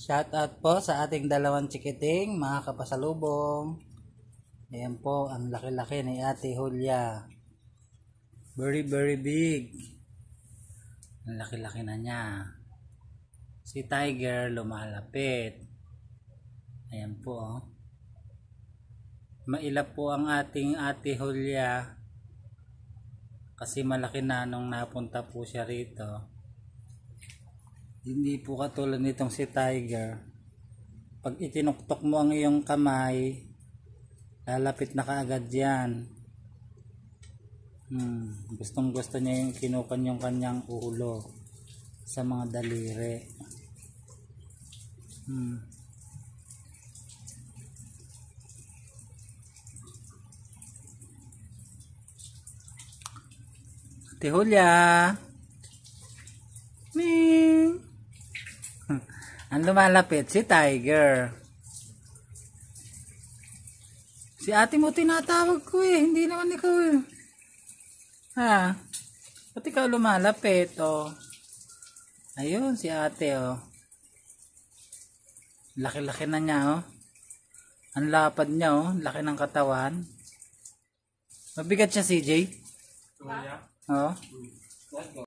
Shout out po sa ating dalawang chikiting mga kapasalubong. Ayan po ang laki-laki ni Ate Julia. Very big. Ang laki-laki na niya. Si Tiger lumalapit. Ayan po oh. Mailap po ang ating Ate Julia kasi malaki na nung napunta po siya rito. Hindi po katulad nitong si Tiger. Pag itinuktok mo ang iyong kamay, lalapit na kaagad yan. Gustong gusto niya yung kinukan yung kanyang ulo sa mga daliri. Ate Julia. Ming. Ang lumalapit si Tiger. Si ate mo tinatawag ko hindi naman ikaw Ha? Ba't ikaw lumalapit Ayun si ate Laki-laki na niya Ang lapad niya laki ng katawan. Mabigat siya CJ? Oo.